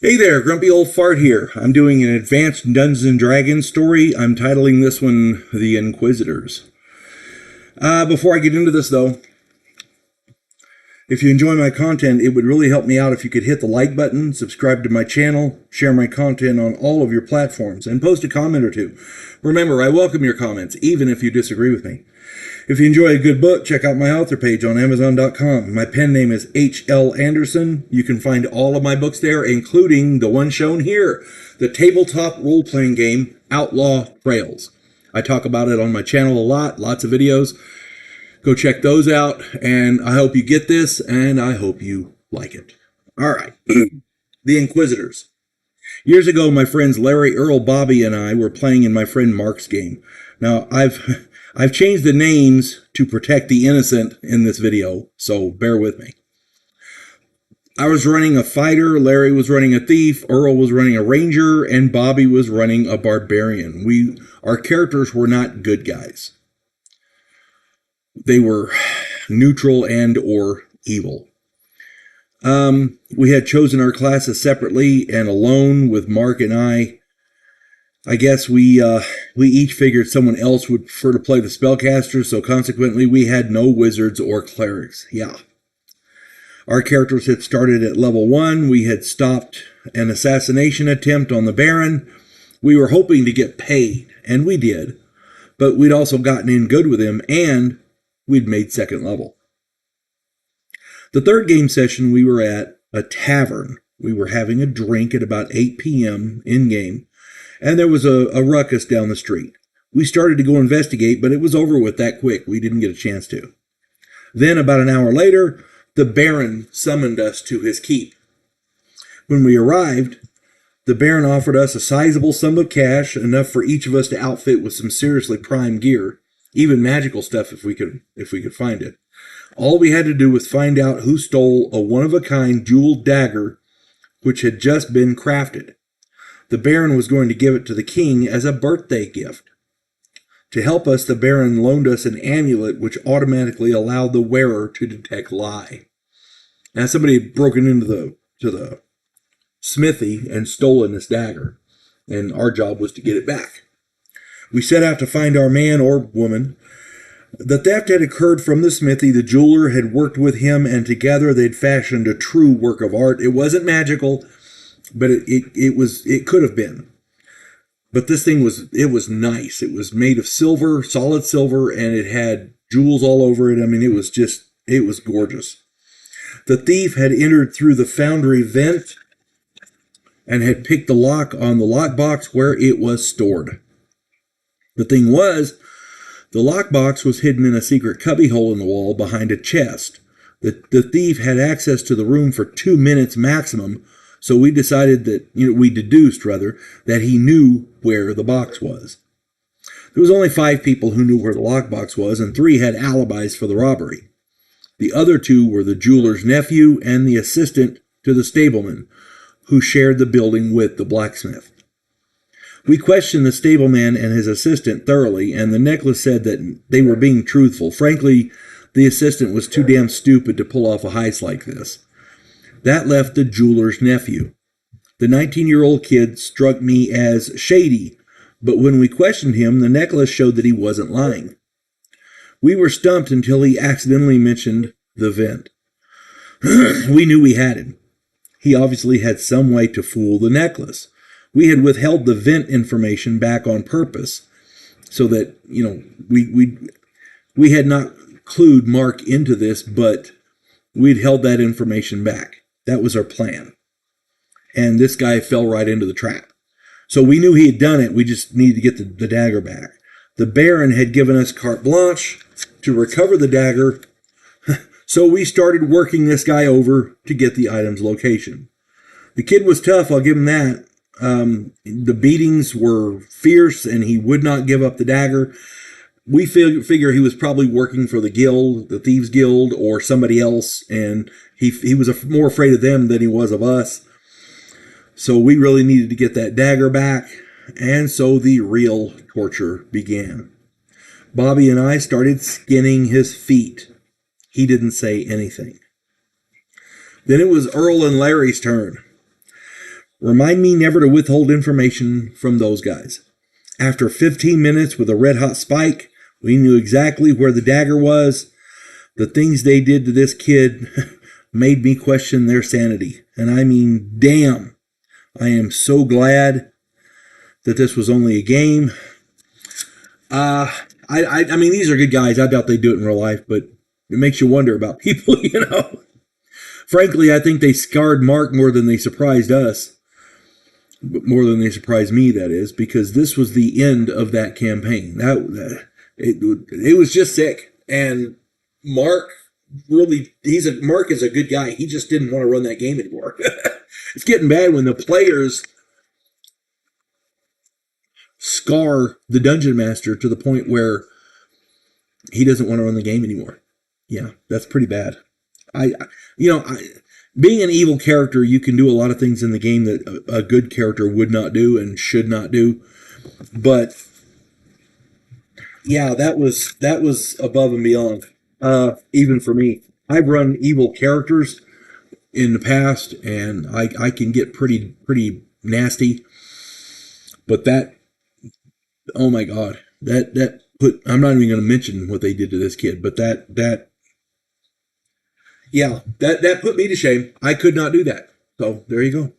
Hey there, Grumpy Old Fart here. I'm doing an advanced Dungeons & Dragons story. I'm titling this one The Inquisitors. Before I get into this though, if you enjoy my content, it would really help me out if you could hit the like button, subscribe to my channel, share my content on all of your platforms, and post a comment or two. Remember, I welcome your comments, even if you disagree with me. If you enjoy a good book, check out my author page on Amazon.com. My pen name is H.L. Anderson. You can find all of my books there, including the one shown here, the tabletop role-playing game, Outlaw Trails. I talk about it on my channel a lot, lots of videos. Go check those out, and I hope you get this, and I hope you like it. All right, The Inquisitors. Years ago, my friends Larry, Earl, Bobby, and I were playing in my friend Mark's game. Now, I've changed the names to protect the innocent in this video, so bear with me. I was running a fighter, Larry was running a thief, Earl was running a ranger, and Bobby was running a barbarian. Our characters were not good guys. They were neutral and or evil. We had chosen our classes separately and alone with Mark and I guess we each figured someone else would prefer to play the spellcaster, so consequently we had no wizards or clerics. Yeah. Our characters had started at level 1. We had stopped an assassination attempt on the Baron. We were hoping to get paid, and we did, but we'd also gotten in good with him, and we'd made 2nd level. The 3rd game session, we were at a tavern. We were having a drink at about 8 p.m. in-game. And there was a ruckus down the street. We started to go investigate, but it was over with that quick. We didn't get a chance to. Then, about an hour later, the Baron summoned us to his keep. When we arrived, the Baron offered us a sizable sum of cash, enough for each of us to outfit with some seriously prime gear, even magical stuff if we could find it. All we had to do was find out who stole a one-of-a-kind jeweled dagger, which had just been crafted. The Baron was going to give it to the king as a birthday gift. To help us, the Baron loaned us an amulet which automatically allowed the wearer to detect lie. Now, somebody had broken into the smithy and stolen this dagger, and our job was to get it back. We set out to find our man or woman. The theft had occurred from the smithy. The jeweler had worked with him, and together they'd fashioned a true work of art. It wasn't magical, but it could have been. But this thing was nice. It was made of silver, solid silver, and it had jewels all over it. I mean, it was gorgeous. The thief had entered through the foundry vent and had picked the lock on the lockbox where it was stored. The thing was, the lockbox was hidden in a secret cubbyhole in the wall behind a chest. The thief had access to the room for 2 minutes maximum, so we decided that, we deduced that he knew where the box was. There was only 5 people who knew where the lockbox was, and 3 had alibis for the robbery. The other 2 were the jeweler's nephew and the assistant to the stableman, who shared the building with the blacksmith. We questioned the stableman and his assistant thoroughly, and the necklace said that they were being truthful. Frankly, the assistant was too damn stupid to pull off a heist like this. That left the jeweler's nephew. The 19-year-old kid struck me as shady, but when we questioned him, the necklace showed that he wasn't lying. We were stumped until he accidentally mentioned the vent. We knew we had him. He obviously had some way to fool the necklace. We had withheld the vent information back on purpose so that, we had not clued Mark into this, but we'd held that information back. That was our plan. And this guy fell right into the trap. So we knew he had done it. We just needed to get the dagger back. The Baron had given us carte blanche to recover the dagger. So we started working this guy over to get the item's location. The kid was tough, I'll give him that. The beatings were fierce, and he would not give up the dagger. We figure he was probably working for the guild, the Thieves Guild, or somebody else, and he was more afraid of them than he was of us. So we really needed to get that dagger back, and so the real torture began. Bobby and I started skinning his feet. He didn't say anything. Then it was Earl and Larry's turn. Remind me never to withhold information from those guys. After 15 minutes with a red hot spike, we knew exactly where the dagger was. The things they did to this kid made me question their sanity. And I mean, damn, I am so glad that this was only a game. I mean, these are good guys. I doubt they do it in real life, but it makes you wonder about people, you know. Frankly, I think they scarred Mark more than they surprised us. More than they surprised me, that is, because this was the end of that campaign. It was just sick. And Mark really, Mark is a good guy. He just didn't want to run that game anymore. It's getting bad when the players scar the dungeon master to the point where he doesn't want to run the game anymore. Yeah, that's pretty bad. Being an evil character, you can do a lot of things in the game that a good character would not do and should not do. But yeah, that was above and beyond. Even for me, I've run evil characters in the past, and I can get pretty nasty. But that, oh my God, that put. I'm not even going to mention what they did to this kid, but that put me to shame. I could not do that. So there you go.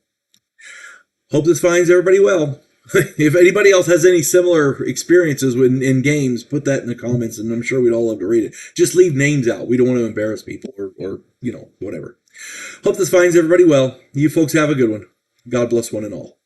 Hope this finds everybody well. If anybody else has any similar experiences in games, put that in the comments, and I'm sure we'd all love to read it. Just leave names out. We don't want to embarrass people or whatever. Hope this finds everybody well. You folks have a good one. God bless one and all.